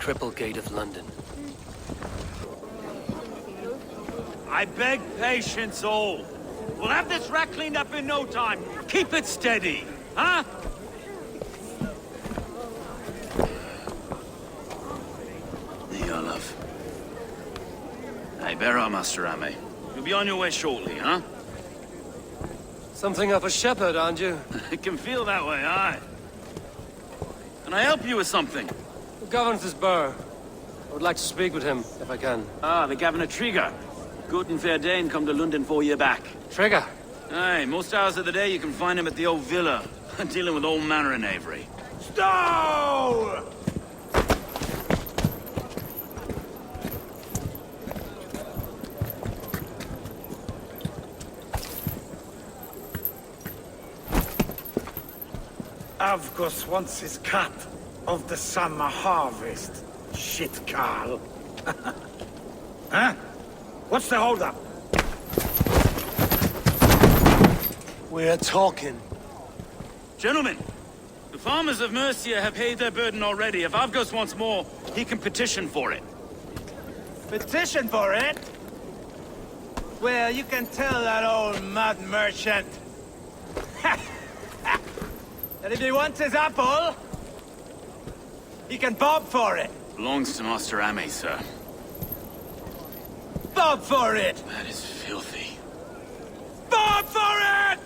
Cripplegate of London. I beg patience, all. We'll have this wreck cleaned up in no time. Keep it steady, huh? Here, love. Hey, bear up, Master Ame. You'll be on your way shortly, huh? Something of a shepherd, aren't you? It can feel that way, aye. Can I help you with something? The governor's Burr. I would like to speak with him, if I can. Ah, the Governor Trigger. Good and fair Dane come to London 4 year back. Trigger? Aye, most hours of the day you can find him at the old villa, dealing with all manner of knavery. Stow! Avgos wants his cut of the summer harvest. Shit, Carl. Huh? What's the holdup? We're talking. Gentlemen, the farmers of Mercia have paid their burden already. If Avgos wants more, he can petition for it. Petition for it? Well, you can tell that old mud merchant that if he wants his apple, he can bob for it. Belongs to Master Ame, sir. Bob for it! That is filthy. Bob for it!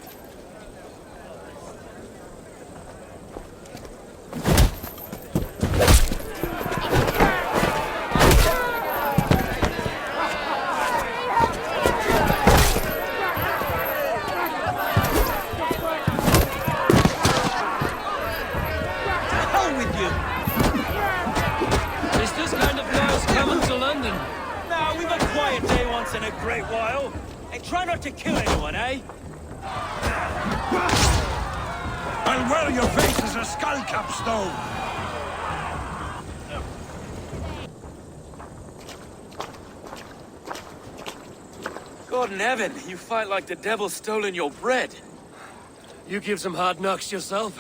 In a great while. And try not to kill anyone, eh? Well, your face is a skull capstone. God in heaven, you fight like the devil's stolen your bread. You give some hard knocks yourself.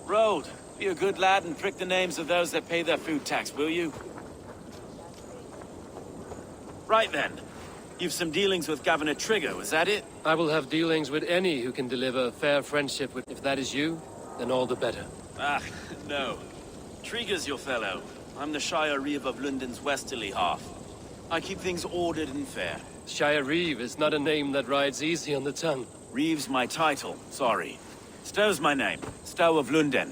Road, be a good lad and prick the names of those that pay their food tax, will you? Right then. You've some dealings with Governor Trigger, is that it? I will have dealings with any who can deliver fair friendship with... If that is you, then all the better. Ah, no. Trigger's your fellow. I'm the Shire Reeve of London's westerly half. I keep things ordered and fair. Shire Reeve is not a name that rides easy on the tongue. Reeve's my title, sorry. Stow's my name. Stow of London.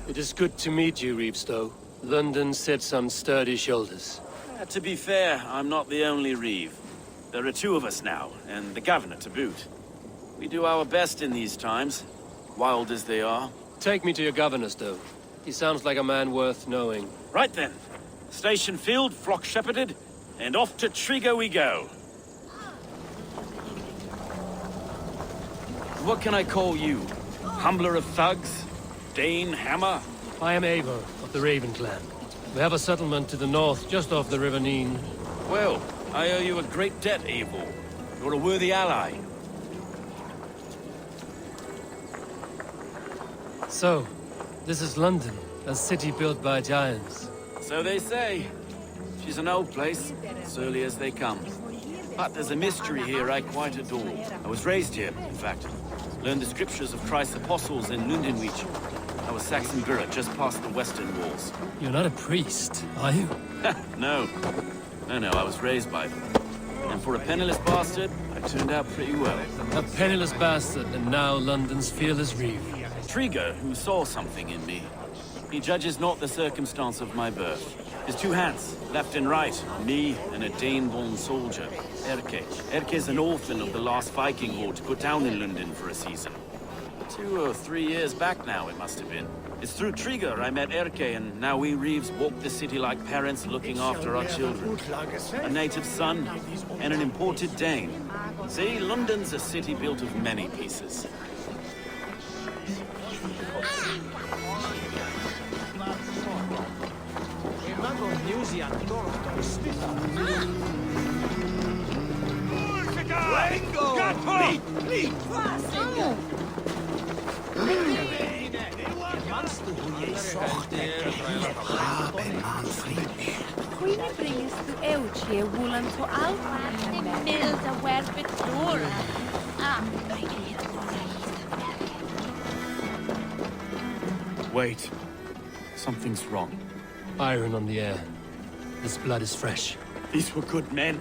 It is good to meet you, Reevestow. London sits on sturdy shoulders. To be fair, I'm not the only Reeve. There are two of us now, and the Governor to boot. We do our best in these times, wild as they are. Take me to your governor, Stow. He sounds like a man worth knowing. Right then. Station filled, flock shepherded, and off to Trigger we go. What can I call you? Humbler of thugs? Dane Hammer? I am Eivor of the Raven clan. We have a settlement to the north, just off the River Neen. Well, I owe you a great debt, Eivor. You're a worthy ally. So, this is London, a city built by giants. So they say. She's an old place, surly as they come. But there's a mystery here I quite adore. I was raised here, in fact. Learned the scriptures of Christ's apostles in Lundenwich. I was Saxon Borough, just past the western walls. You're not a priest, are you? No. No, I was raised by them. And for a penniless bastard, I turned out pretty well. A penniless bastard, and now London's fearless Reeve. Trigger, who saw something in me. He judges not the circumstance of my birth. His two hands, left and right, me and a Dane-born soldier, Erke. Erke's an orphan of the last Viking horde put down in London for a season. 2 or 3 years back now, it must have been. It's through Trigger I met Erke, and now we Reeves walk the city like parents looking after our children. A native son, and an imported Dane. See, London's a city built of many pieces. Queen brings to Elche Wulan to Alpha Mills a word with Wait. Something's wrong. Iron on the air. This blood is fresh. These were good men.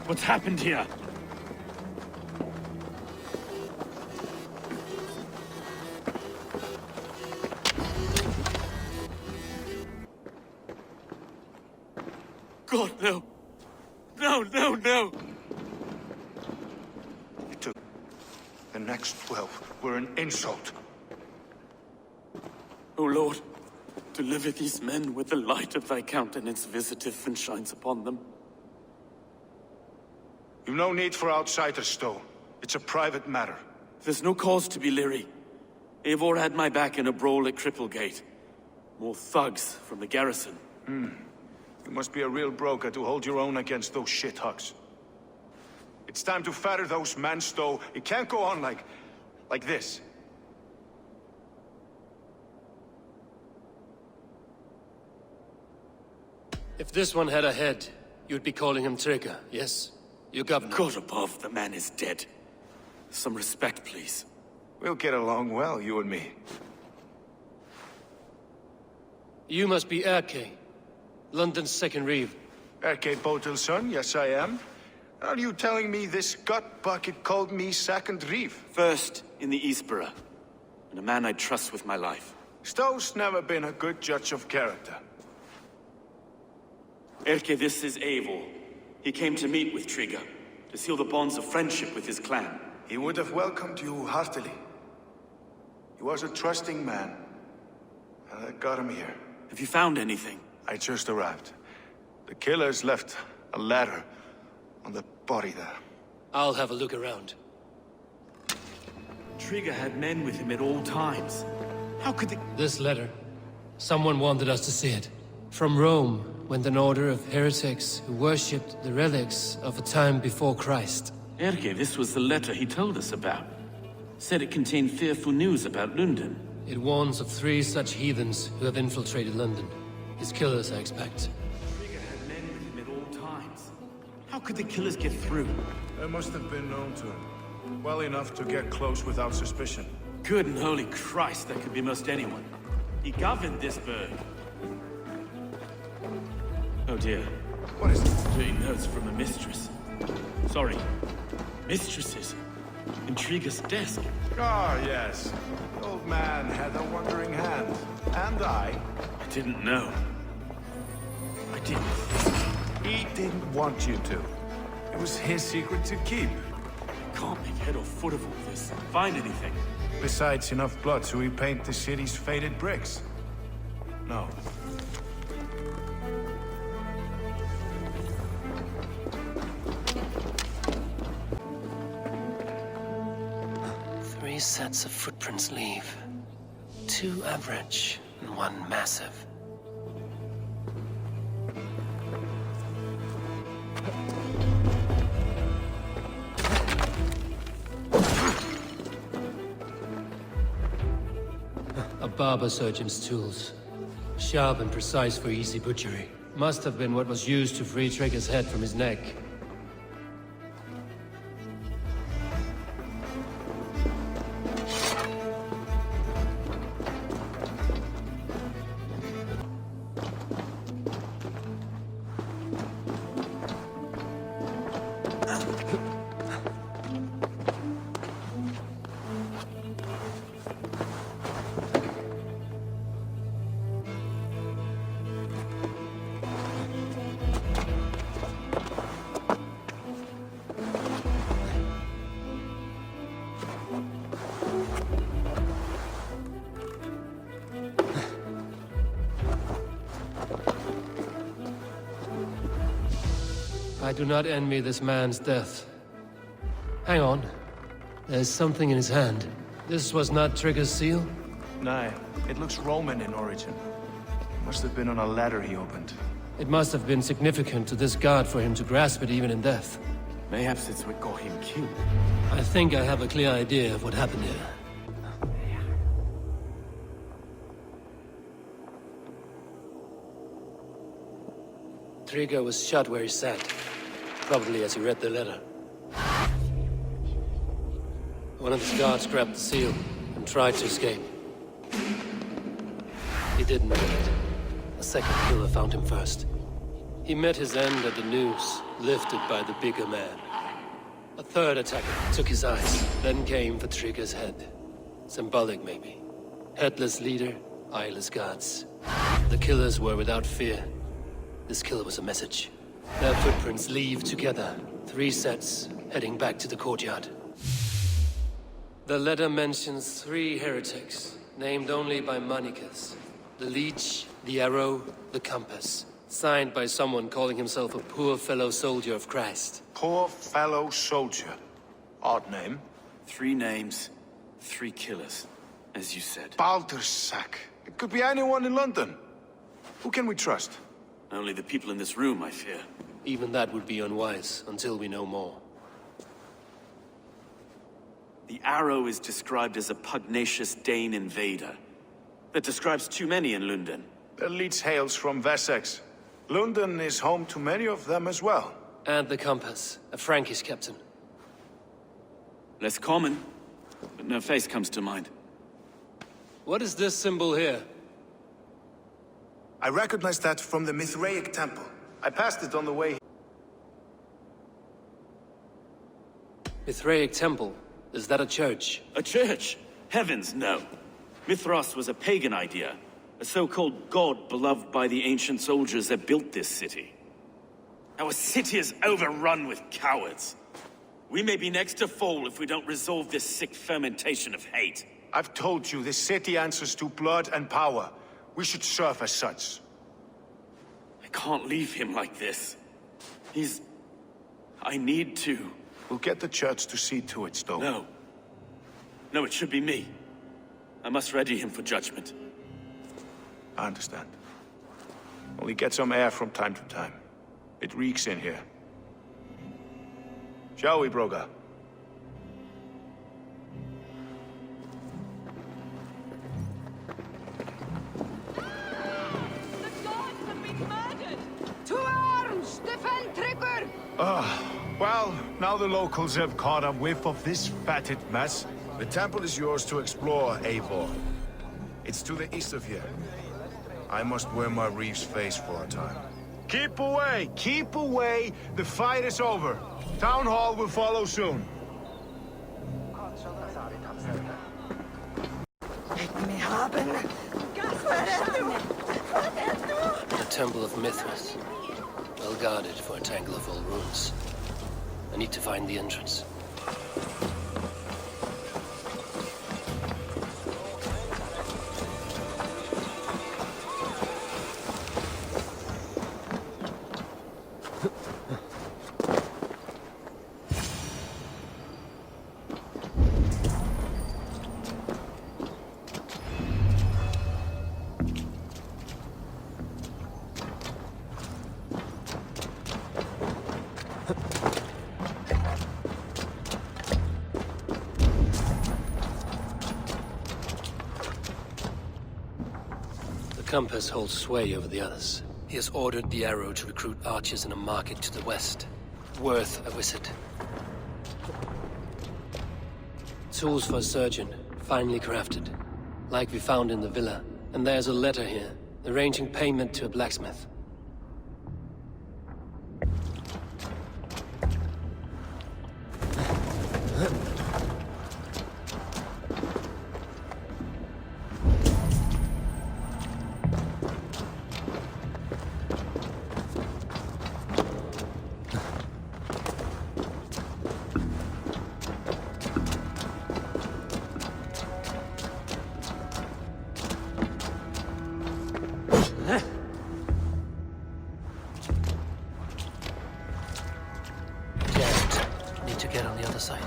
What's happened here? God, no. No, no, no! The next 12 were an insult. O Lord, deliver these men with the light of thy countenance visiteth and shines upon them. You've no need for outsiders, Stowe. It's a private matter. There's no cause to be leery. Eivor had my back in a brawl at Cripplegate. More thugs from the garrison. You must be a real broker to hold your own against those shithugs. It's time to fetter those men, Stowe. It can't go on like this. If this one had a head, you'd be calling him Trigger, yes? Your governor. God above, the man is dead. Some respect, please. We'll get along well, you and me. You must be Erke, London's second reeve. Erke Botel's son, yes I am. Are you telling me this gut bucket called me second reeve? First in the Eastborough, and a man I trust with my life. Stowe's never been a good judge of character. Erke, this is Eivor. He came to meet with Trigger, to seal the bonds of friendship with his clan. He would have welcomed you heartily. He was a trusting man. And that got him here. Have you found anything? I just arrived. The killers left a letter on the body there. I'll have a look around. Trigger had men with him at all times. How could they... This letter. Someone wanted us to see it. From Rome went an order of heretics who worshipped the relics of a time before Christ. Erke, this was the letter he told us about. Said it contained fearful news about London. It warns of 3 such heathens who have infiltrated London. His killers, I expect. Trigger had men with him at all times. How could the killers get through? They must have been known to him. Well enough to get close without suspicion. Good and holy Christ, that could be most anyone. He governed this burg. Oh dear. What is it? Dirty notes from a mistress. Sorry. Mistresses. In Trigger's desk. Ah, yes. The old man had a wandering hand. And I Didn't know. I didn't. He didn't want you to. It was his secret to keep. Can't make head or foot of all this. Find anything. Besides enough blood to repaint the city's faded bricks. No. Three sets of footprints leave. 2 average and 1 massive. A barber surgeon's tools. Sharp and precise for easy butchery. Must have been what was used to free Trigger's head from his neck. I do not envy this man's death. Hang on. There's something in his hand. This was not Trigger's seal? Nah, it looks Roman in origin. Must have been on a ladder he opened. It must have been significant to this god for him to grasp it even in death. Mayhaps it's what got him killed. I think I have a clear idea of what happened here. Trigger was shot where he sat, probably as he read the letter. One of his guards grabbed the seal and tried to escape. He didn't make it. A second killer found him first. He met his end at the noose, lifted by the bigger man. A third attacker took his eyes, then came for Trigger's head. Symbolic, maybe. Headless leader, eyeless guards. The killers were without fear. This killer was a message. Their footprints leave together. 3 sets, heading back to the courtyard. The letter mentions 3 heretics, named only by Manicus. The Leech, the Arrow, the Compass. Signed by someone calling himself a poor fellow soldier of Christ. Poor fellow soldier. Odd name. 3 names, 3 killers, as you said. Baldersack. It could be anyone in London. Who can we trust? Only the people in this room, I fear. Even that would be unwise, until we know more. The Arrow is described as a pugnacious Dane invader. That describes too many in London. The Leech hails from Wessex. London is home to many of them as well. And the Compass, a Frankish captain. Less common, but no face comes to mind. What is this symbol here? I recognize that from the Mithraic temple. I passed it on the way. Mithraic temple? Is that a church? A church? Heavens, no. Mithras was a pagan idea. A so-called god beloved by the ancient soldiers that built this city. Our city is overrun with cowards. We may be next to fall if we don't resolve this sick fermentation of hate. I've told you, this city answers to blood and power. We should serve as such. I can't leave him like this. I need to. We'll get the church to see to it, Stowe. No. No, it should be me. I must ready him for judgment. I understand. Only get some air from time to time. It reeks in here. Shall we, Broga? To arms! Defend Trigger! Well, now the locals have caught a whiff of this fatted mess. The temple is yours to explore, Eivor. It's to the east of here. I must wear my Reeve's face for a time. Keep away! Keep away! The fight is over. Town Hall will follow soon. Let me haben! The Temple of Mithras. Well guarded for a tangle of old ruins. I need to find the entrance. Compass holds sway over the others. He has ordered the Arrow to recruit archers in a market to the west. Worth a visit. Tools for a surgeon, finely crafted. Like we found in the villa. And there's a letter here, arranging payment to a blacksmith. Need to get on the other side.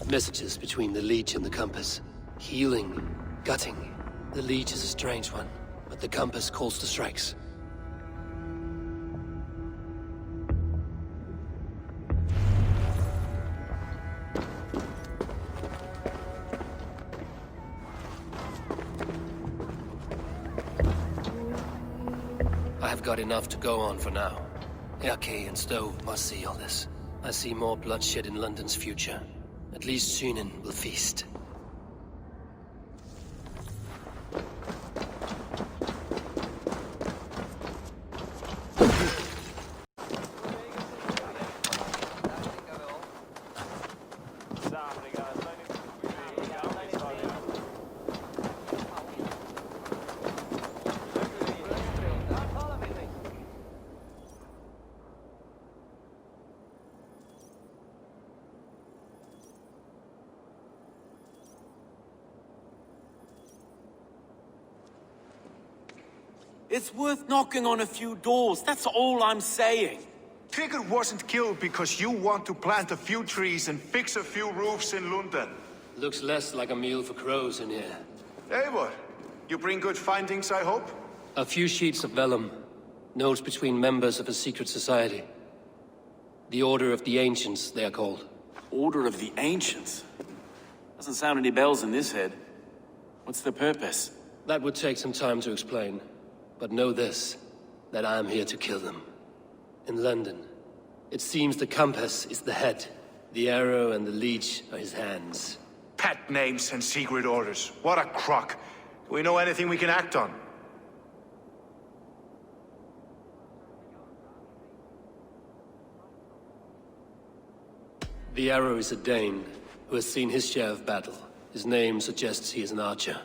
Messages between the Leech and the Compass. Healing, gutting. The Leech is a strange one, but the Compass calls the strikes. I have got enough to go on for now. Erke and Stove must see all this. I see more bloodshed in London's future. At least Sunan will feast. It's worth knocking on a few doors, that's all I'm saying. Trigger wasn't killed because you want to plant a few trees and fix a few roofs in London. Looks less like a meal for crows in here. Eivor, you bring good findings, I hope? A few sheets of vellum. Notes between members of a secret society. The Order of the Ancients, they are called. Order of the Ancients? Doesn't sound any bells in this head. What's the purpose? That would take some time to explain. But know this, that I am here to kill them. In London, it seems the Compass is the head. The arrow and the leech are his hands. Pet names and secret orders. What a crock. Do we know anything we can act on? The arrow is a Dane, who has seen his share of battle. His name suggests he is an archer.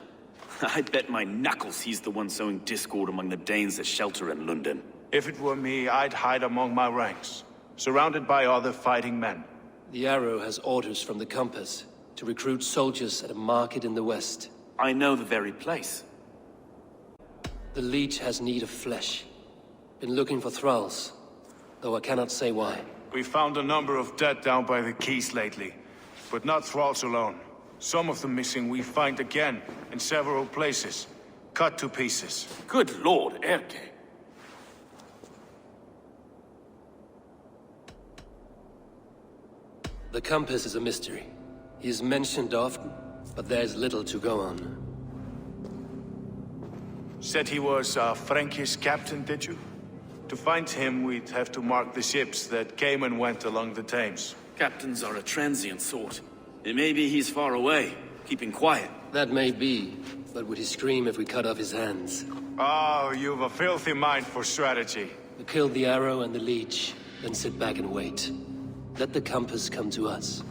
I bet my knuckles he's the one sowing discord among the Danes that shelter in London. If it were me, I'd hide among my ranks, surrounded by other fighting men. The arrow has orders from the Compass to recruit soldiers at a market in the west. I know the very place. The leech has need of flesh. Been looking for thralls, though I cannot say why. We found a number of dead down by the quays lately, but not thralls alone. Some of the missing we find again, in several places, cut to pieces. Good lord, Erke. The Compass is a mystery. He is mentioned often, but there's little to go on. Said he was a Frankish captain, did you? To find him, we'd have to mark the ships that came and went along the Thames. Captains are a transient sort. It may be he's far away, keeping quiet. That may be, but would he scream if we cut off his hands? Oh, you've a filthy mind for strategy. We kill the arrow and the leech, then sit back and wait. Let the Compass come to us.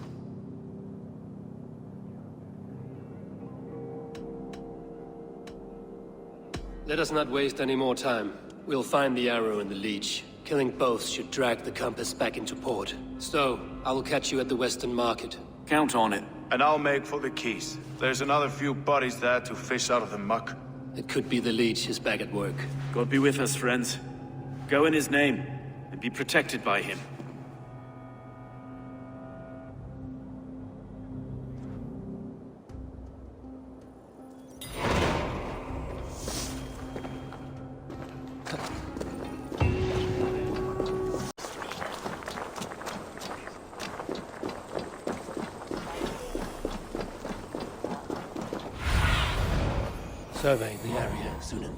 Let us not waste any more time. We'll find the arrow and the leech. Killing both should drag the Compass back into port. So, I will catch you at the Western Market. Count on it. And I'll make for the quays. There's another few bodies there to fish out of the muck. It could be the leech is back at work. God be with us, friends. Go in his name, and be protected by him. Survey the area, Sunan.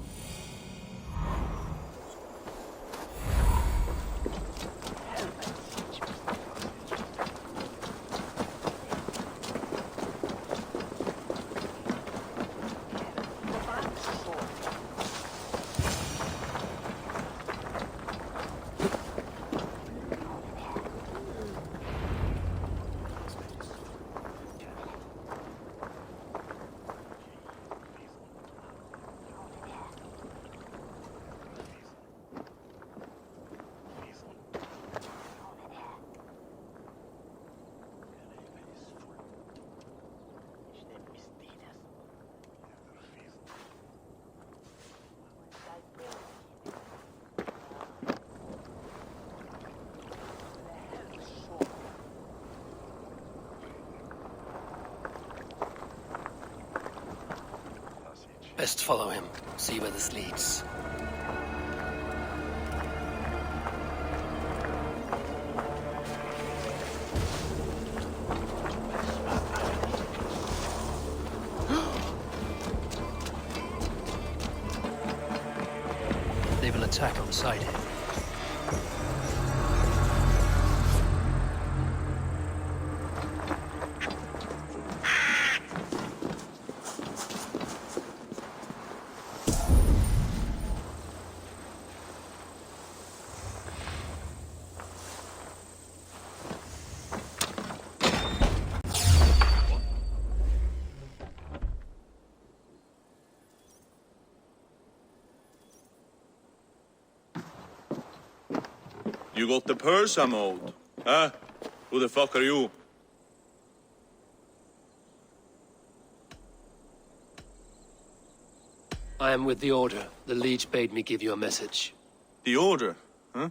Best follow him. See where this leads. They will attack on sight. You got the purse I'm owed? Huh? Who the fuck are you? I am with the Order. The Leech bade me give you a message. The Order? Huh?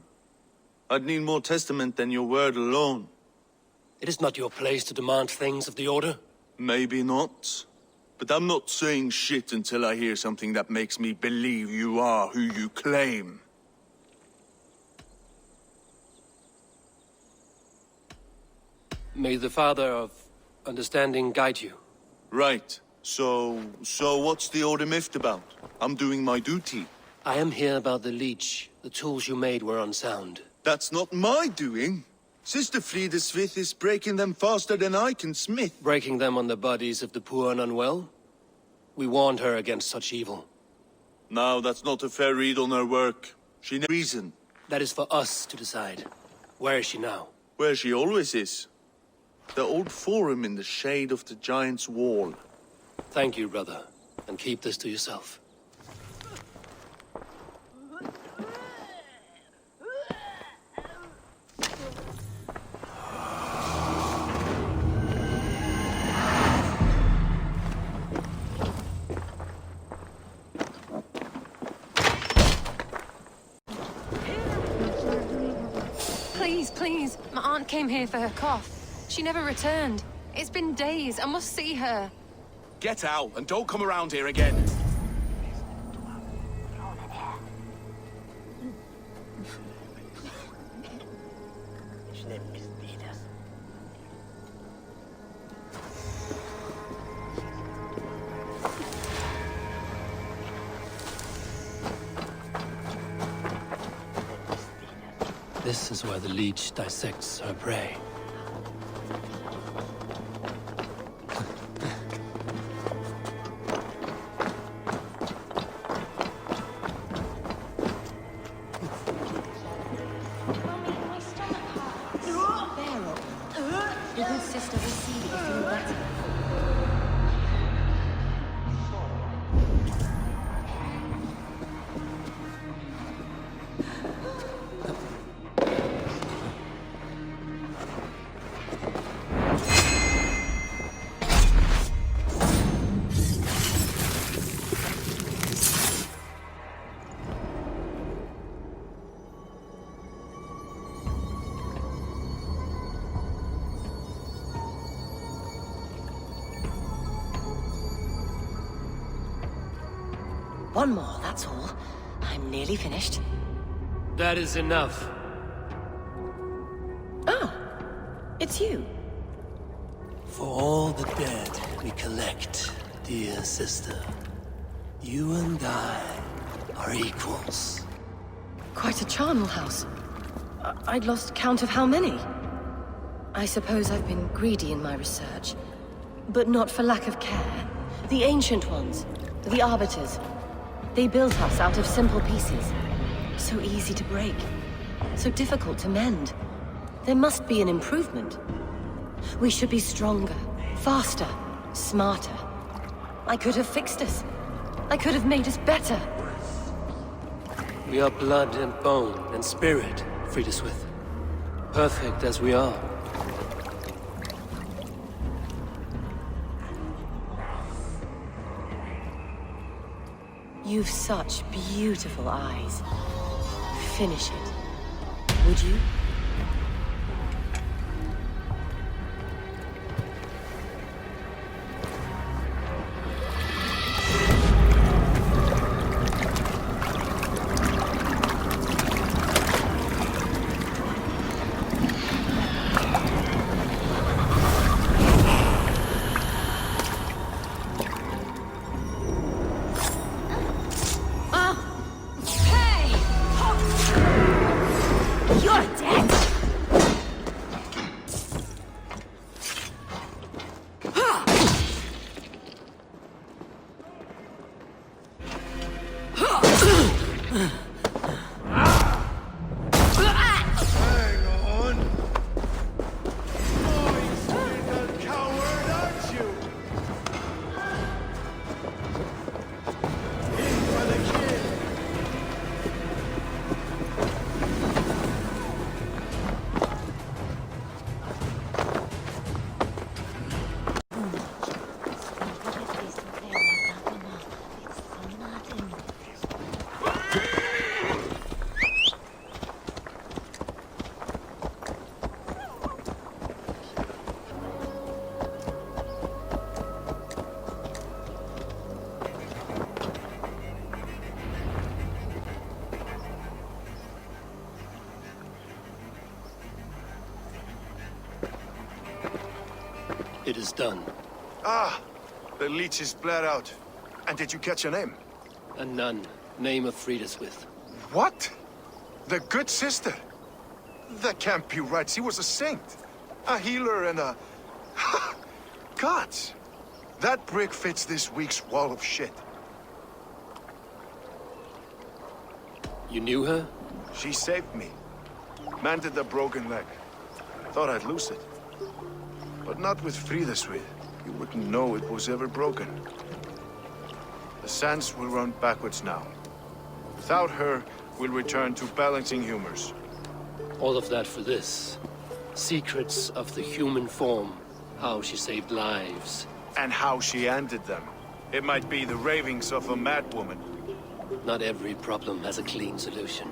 I'd need more testament than your word alone. It is not your place to demand things of the Order. Maybe not. But I'm not saying shit until I hear something that makes me believe you are who you claim. May the Father of Understanding guide you. Right. So what's the Order miffed about? I'm doing my duty. I am here about the Leech. The tools you made were unsound. That's not my doing. Sister Frida Smith is breaking them faster than I can smith. Breaking them on the bodies of the poor and unwell? We warned her against such evil. No, that's not a fair read on her work. She needs reason. That is for us to decide. Where is she now? Where she always is. The old forum in the shade of the Giant's Wall. Thank you, brother. And keep this to yourself. Please. My aunt came here for her cough. She never returned. It's been days. I must see her. Get out and don't come around here again. This is where the Leech dissects her prey. Your good sister will see that you feel better. One more, that's all. I'm nearly finished. That is enough. Ah, it's you. For all the dead we collect, dear sister, you and I are equals. Quite a charnel house. I'd lost count of how many. I suppose I've been greedy in my research. But not for lack of care. The Ancient Ones, the Arbiters, they built us out of simple pieces. So easy to break. So difficult to mend. There must be an improvement. We should be stronger, faster, smarter. I could have fixed us. I could have made us better. We are blood and bone and spirit, Frida Smith. Perfect as we are. You've such beautiful eyes. Finish it. Would you? It is done. Ah, the leech is bled out. And did you catch a name? A nun, name of Frideswith. What? The good sister? That can't be right. She was a saint. A healer and a... Gods! That brick fits this week's wall of shit. You knew her? She saved me. Mended a broken leg. Thought I'd lose it. But not with Frideswith. You wouldn't know it was ever broken. The sands will run backwards now. Without her, we'll return to balancing humors. All of that for this. Secrets of the human form. How she saved lives. And how she ended them. It might be the ravings of a madwoman. Not every problem has a clean solution.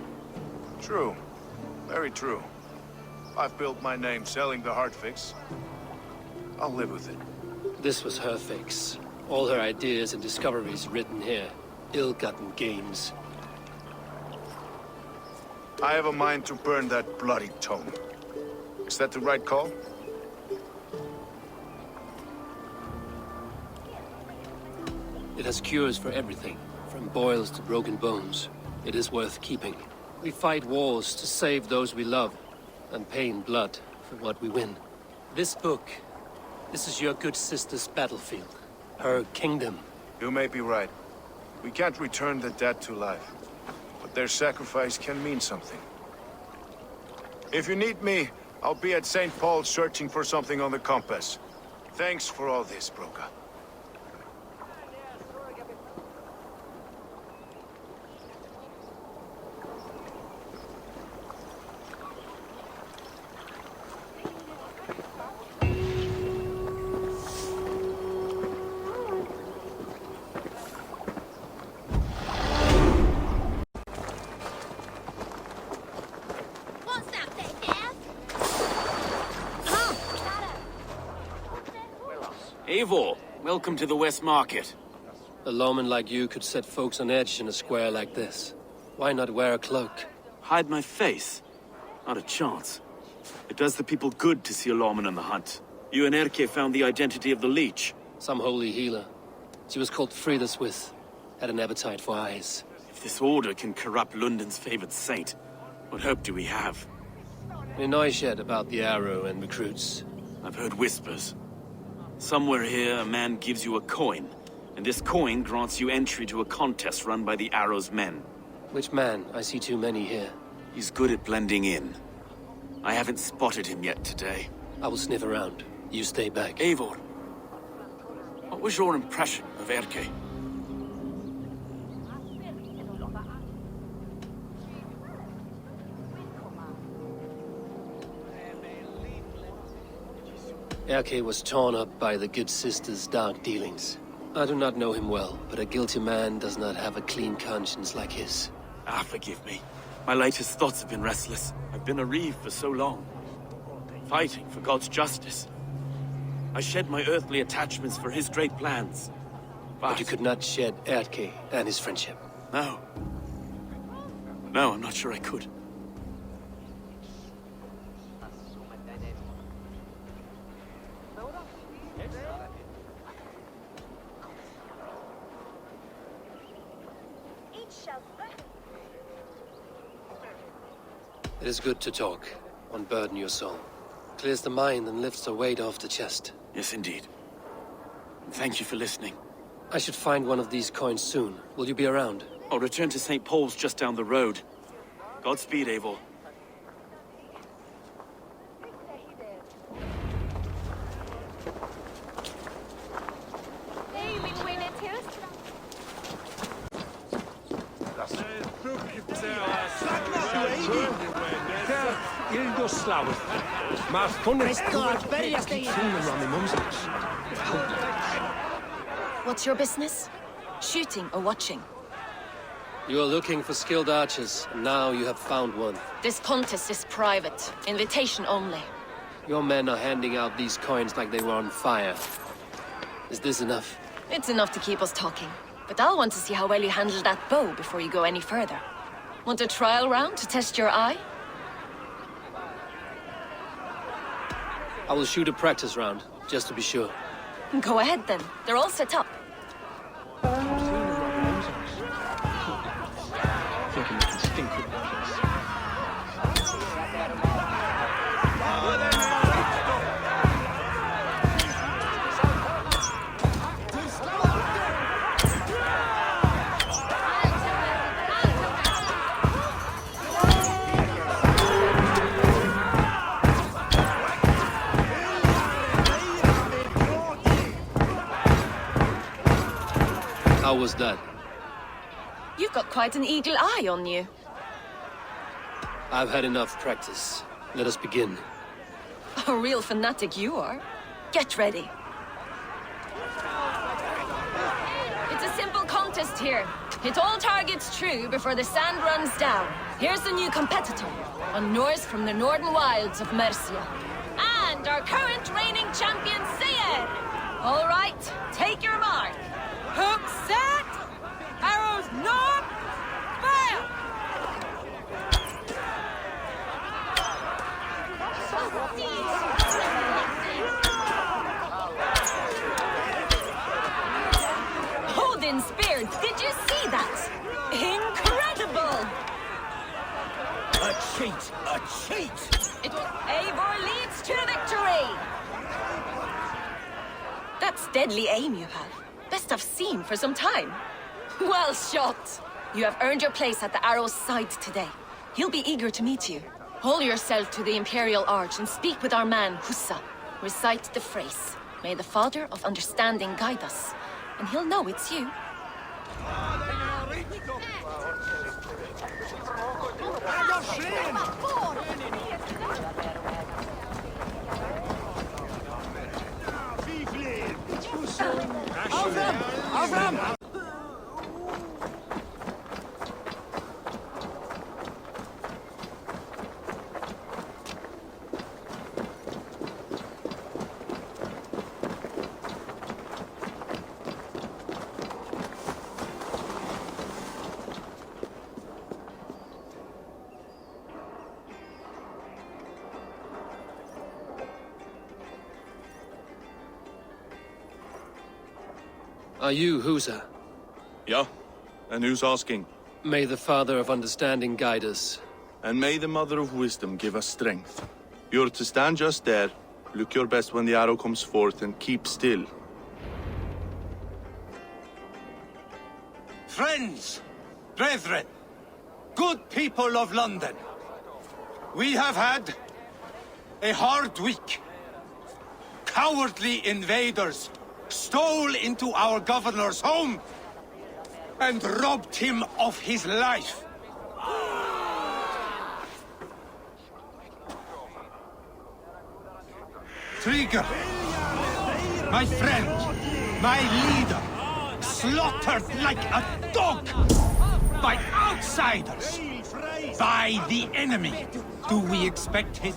True. Very true. I've built my name selling the heart fix. I'll live with it. This was her fix. All her ideas and discoveries written here. Ill-gotten gains. I have a mind to burn that bloody tome. Is that the right call? It has cures for everything, from boils to broken bones. It is worth keeping. We fight wars to save those we love, and pay in blood for what we win. This book, this is your good sister's battlefield. Her kingdom. You may be right. We can't return the dead to life. But their sacrifice can mean something. If you need me, I'll be at St. Paul's searching for something on the compass. Thanks for all this, Broca. Eivor, welcome to the West Market. A lawman like you could set folks on edge in a square like this. Why not wear a cloak? Hide my face? Not a chance. It does the people good to see a lawman on the hunt. You and Erke found the identity of the leech. Some holy healer. She was called Frideswith. Had an appetite for eyes. If this order can corrupt London's favored saint, what hope do we have? Any noise yet about the arrow and recruits? I've heard whispers. Somewhere here, a man gives you a coin, and this coin grants you entry to a contest run by the Arrow's men. Which man? I see too many here. He's good at blending in. I haven't spotted him yet today. I will sniff around. You stay back. Eivor, what was your impression of Erke? Erke was torn up by the good sister's dark dealings. I do not know him well, but a guilty man does not have a clean conscience like his. Ah, forgive me. My latest thoughts have been restless. I've been a reeve for so long. Fighting for God's justice. I shed my earthly attachments for his great plans. But you could not shed Erke and his friendship. No. No, I'm not sure I could. It is good to talk. Unburden your soul. Clears the mind and lifts the weight off the chest. Yes, indeed. And thank you for listening. I should find one of these coins soon. Will you be around? I'll return to St. Paul's just down the road. Godspeed, Eivor. What's your business? Shooting or watching? You are looking for skilled archers, and now you have found one. This contest is private. Invitation only. Your men are handing out these coins like they were on fire. Is this enough? It's enough to keep us talking. But I'll want to see how well you handle that bow before you go any further. Want a trial round to test your eye? I will shoot a practice round. just to be sure. Go ahead then. They're all set up. How was that? You've got quite an eagle eye on you. I've had enough practice. Let us begin. A real fanatic you are. Get ready. It's a simple contest here. Hit all targets true before the sand runs down. Here's the new competitor, a Norse from the northern wilds of Mercia. And our current reigning champion, Seer! All right, take your mark. Hook set! Arrows knock! Fire! Odin spear, did you see that? Incredible! A cheat! A cheat! It was Eivor leads to victory! That's deadly aim you have. Best I've seen for some time. Well shot! You have earned your place at the Arrow's side today. He'll be eager to meet you. Hold yourself to the Imperial Arch and speak with our man, Hussa. Recite the phrase. May the Father of Understanding guide us. And he'll know it's you. Are you Husa? Yeah? And who's asking? May the Father of Understanding guide us. And may the Mother of Wisdom give us strength. You're to stand just there, look your best when the arrow comes forth, and keep still. Friends, brethren, good people of London, we have had a hard week. Cowardly invaders stole into our governor's home and robbed him of his life. Trigger, my friend, my leader, slaughtered like a dog by outsiders, by the enemy. Do we expect his...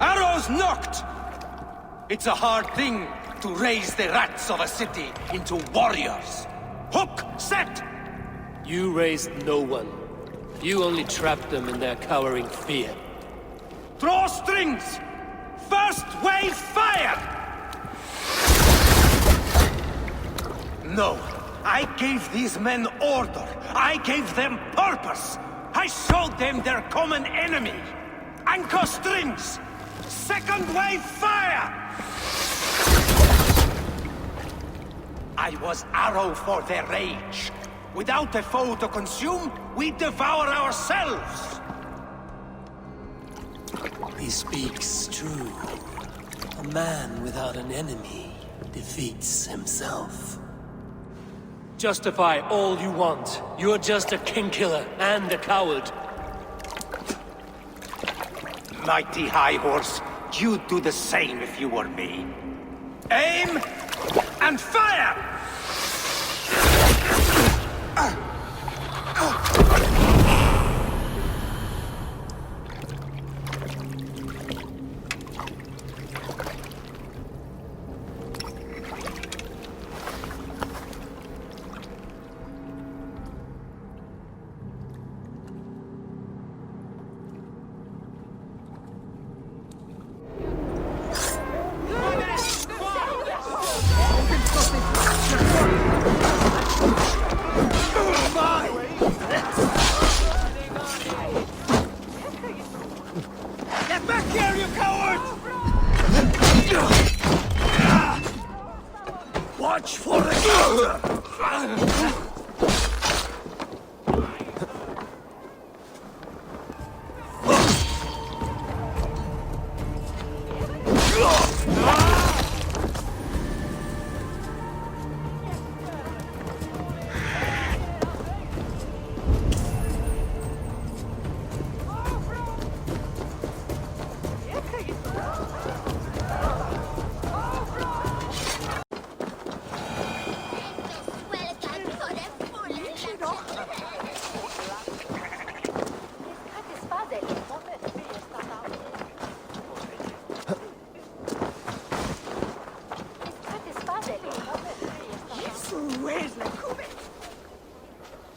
Arrows knocked! It's a hard thing to raise the rats of a city into warriors. Hook set! You raised no one. You only trapped them in their cowering fear. Draw strings! First wave fire! No, I gave these men order. I gave them purpose. I showed them their common enemy. Anchor strings! Second wave fire! I was arrow for their rage. Without a foe to consume, we devour ourselves. He speaks true. A man without an enemy defeats himself. Justify all you want. You're just a king-killer and a coward. Mighty High Horse, you'd do the same if you were me. Aim and fire! Get back here, you coward! Watch for the counter!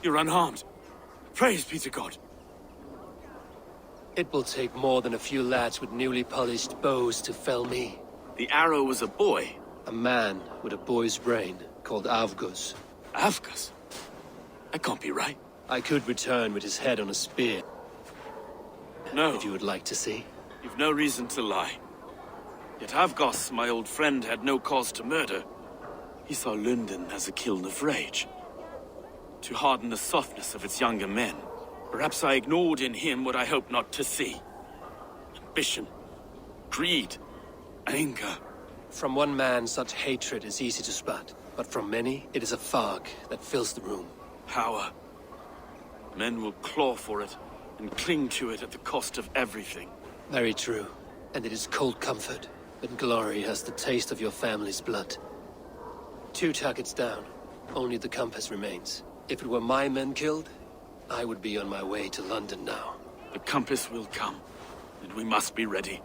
You're unharmed. Praise be to God. It will take more than a few lads with newly polished bows to fell me. The arrow was a boy. A man with a boy's brain, called Avgus. Avgus? That can't be right. I could return with his head on a spear, No, if you would like to see. you've no reason to lie. Yet Avgos, my old friend, had no cause to murder. He saw London as a kiln of rage, to harden the softness of its younger men. Perhaps I ignored in him what I hoped not to see. Ambition, greed, anger. From one man, such hatred is easy to spot, but from many, it is a fog that fills the room. Power. Men will claw for it and cling to it at the cost of everything. Very true. And it is cold comfort when glory has the taste of your family's blood. 2 targets down. Only the compass remains. If it were my men killed, I would be on my way to London now. The compass will come, and we must be ready,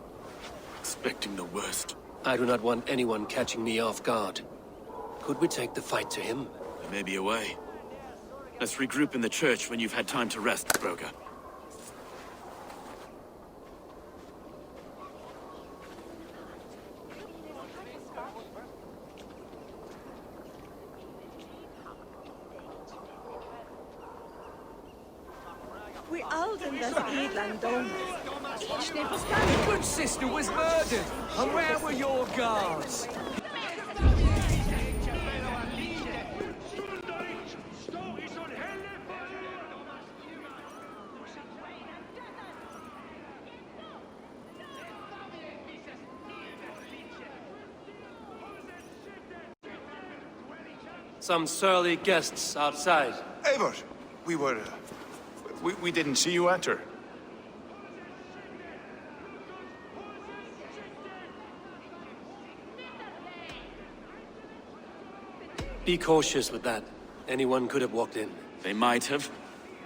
expecting the worst. I do not want anyone catching me off guard. Could we take the fight to him? There may be a way. Let's regroup in the church when you've had time to rest, Broga. We Alden das Edland Dom. The good sister was murdered! And where were your guards? Some surly guests outside. Eivor, we didn't see you enter. Be cautious with that. Anyone could have walked in. They might have,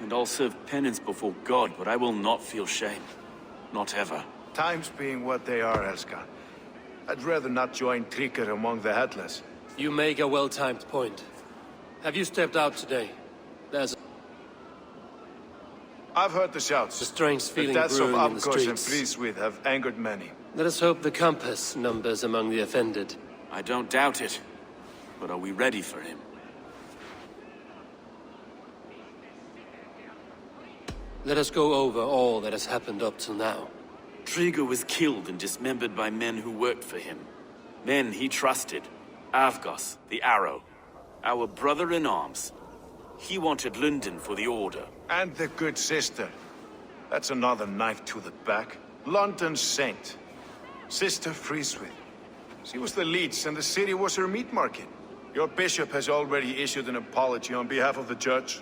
and I'll serve penance before God, but I will not feel shame. Not ever. Times being what they are, Elska. I'd rather not join Tríkr among the headless. You make a well-timed point. Have you stepped out today? There's I've heard the a shouts. strange The feeling deaths of brewing in the Avgos and streets. Fríswith have angered many. Let us hope the compass numbers among the offended. I don't doubt it. But are we ready for him? Let us go over all that has happened up till now. Tríkr was killed and dismembered by men who worked for him. Men he trusted. Avgos, the Arrow. Our brother in arms. He wanted London for the Order. And the good sister. That's another knife to the back. London's saint. Sister Fríswith. She was the leech and the city was her meat market. Your bishop has already issued an apology on behalf of the church.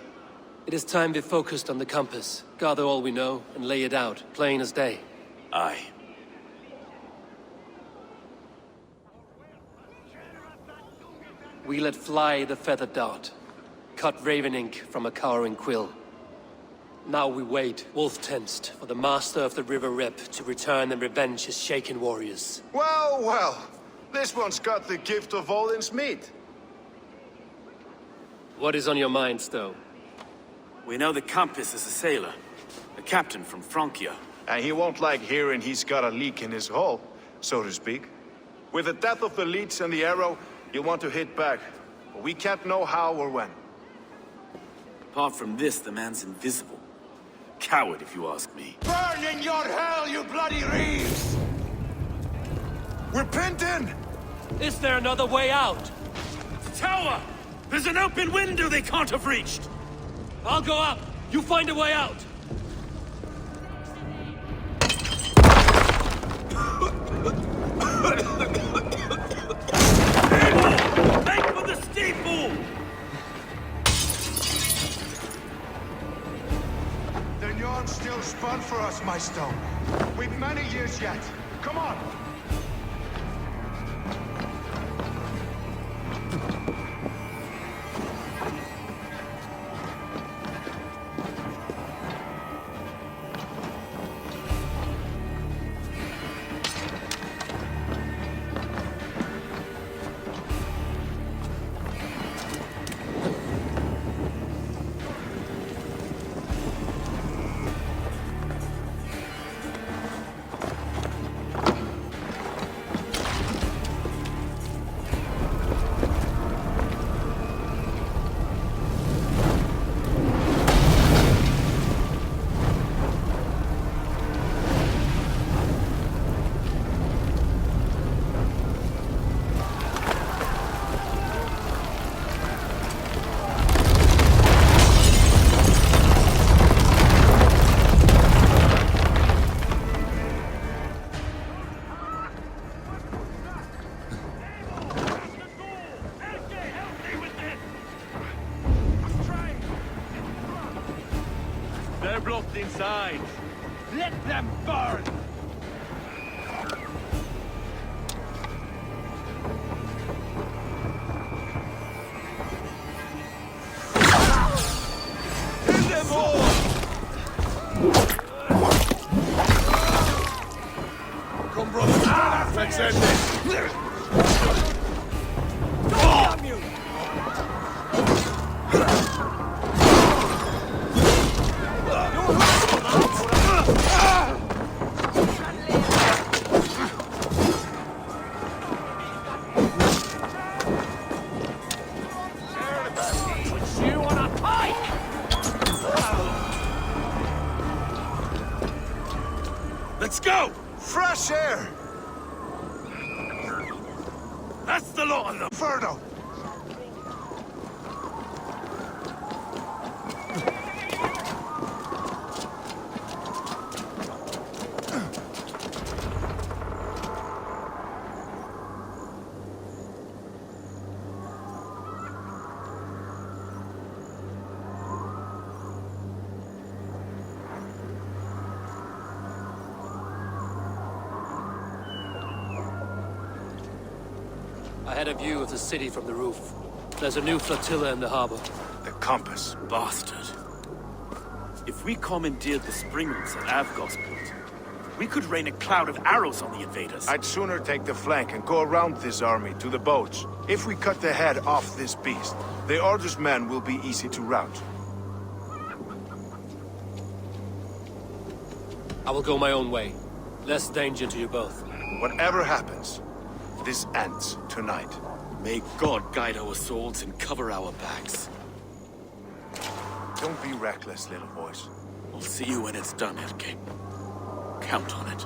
It is time we focused on the compass, gather all we know, and lay it out, plain as day. Aye. We let fly the feathered dart, cut raven ink from a cowering quill. Now we wait, wolf-tensed, for the master of the River Rep to return and revenge his shaken warriors. Well, well. This one's got the gift of Odin's meat. What is on your mind, Stowe? We know that Campus is a sailor, a captain from Francia. And he won't like hearing he's got a leak in his hull, so to speak. With the death of the leech and the arrow, you'll want to hit back. But we can't know how or when. Apart from this, the man's invisible. Coward, if you ask me. Burn in your hell, you bloody reeves! We're pinned in! Is there another way out? Tower! There's an open window they can't have reached! I'll go up! You find a way out! Make for the steeple! The yarn's still spun for us, my Stone. We've many years yet. Come on! They're blocked inside. Let them burn! Kill them all! Come, brother. Let's end this. Damn you! Let's go! Fresh air! That's the lot of them! Inferno! I had a view of the city from the roof. There's a new flotilla in the harbor. The compass. Bastard. If we commandeered the springlets at Avgosport, we could rain a cloud of arrows on the invaders. I'd sooner take the flank and go around this army to the boats. If we cut the head off this beast, the Order's men will be easy to rout. I will go my own way. Less danger to you both. Whatever happens, this ends tonight. May God guide our swords and cover our backs. Don't be reckless, little boys. I'll see you when it's done, Erke. Count on it.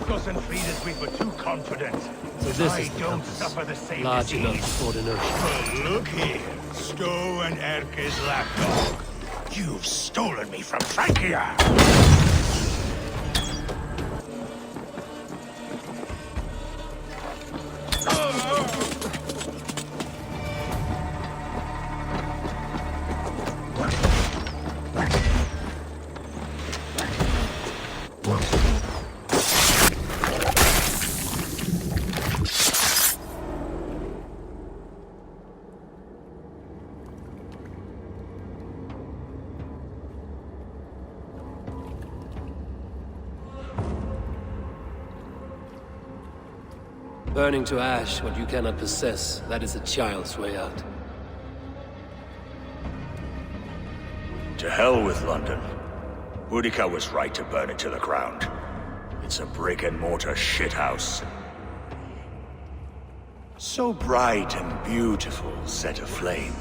doesn't feed as we were too confident. So this I is the don't compass. suffer the same Large disease. enough to ford an ocean. But look here, Stowe and Erke's lapdog. You've stolen me from Frankia! Burning to ash what you cannot possess, that is a child's way out. To hell with London. Boudica was right to burn it to the ground. It's a brick-and-mortar shithouse. So bright and beautiful, set aflame.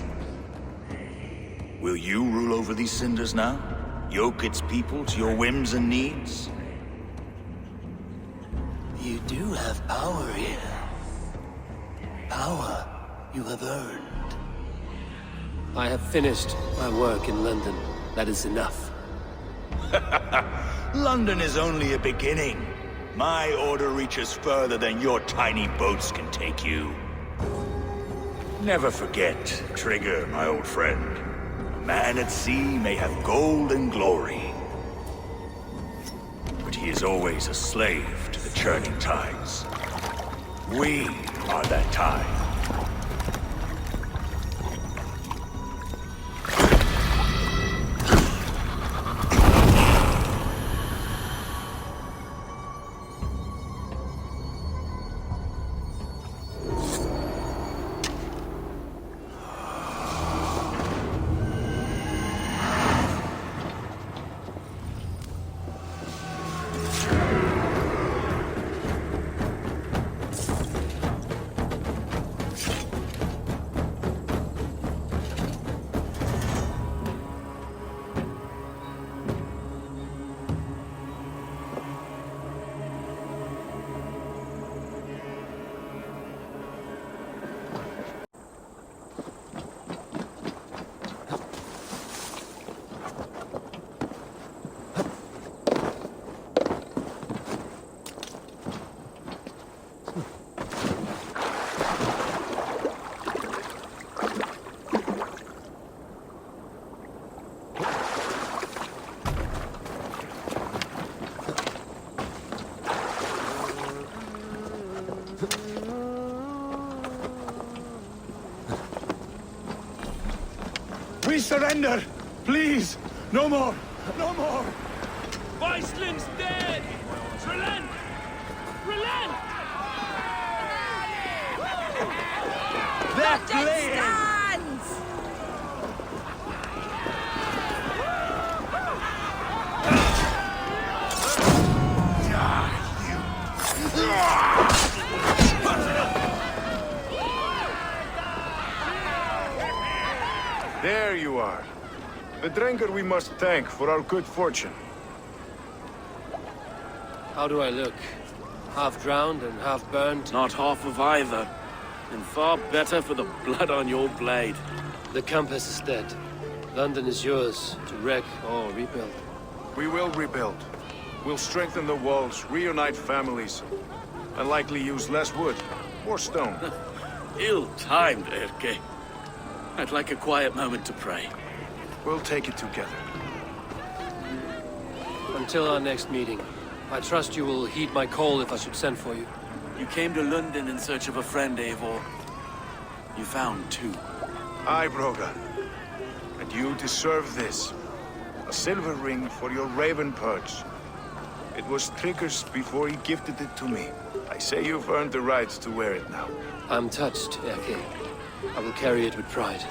Will you rule over these cinders now? Yoke its people to your whims and needs? You do have power here. Power you have earned. I have finished my work in London. That is enough. London is only a beginning. My order reaches further than your tiny boats can take you. Never forget, Trigger, my old friend. A man at sea may have gold and glory, but he is always a slave to the churning tides. We are that tide. We surrender! Please! No more! No more! Weissling's dead! Relent! Relent! They're playing! There you are. The drinker we must thank for our good fortune. How do I look? Half drowned and half burned? Not half of either. And far better for the blood on your blade. The compass is dead. London is yours to wreck or rebuild. We will rebuild. We'll strengthen the walls, reunite families, and likely use less wood, more stone. Ill-timed, Erke. I'd like a quiet moment to pray. We'll take it together. Until our next meeting, I trust you will heed my call if I should send for you. You came to London in search of a friend, Eivor. You found two. Aye, Broga. And you deserve this. A silver ring for your raven perch. It was Trigger's before he gifted it to me. I say you've earned the right to wear it now. I'm touched, Erke. I will carry it with pride.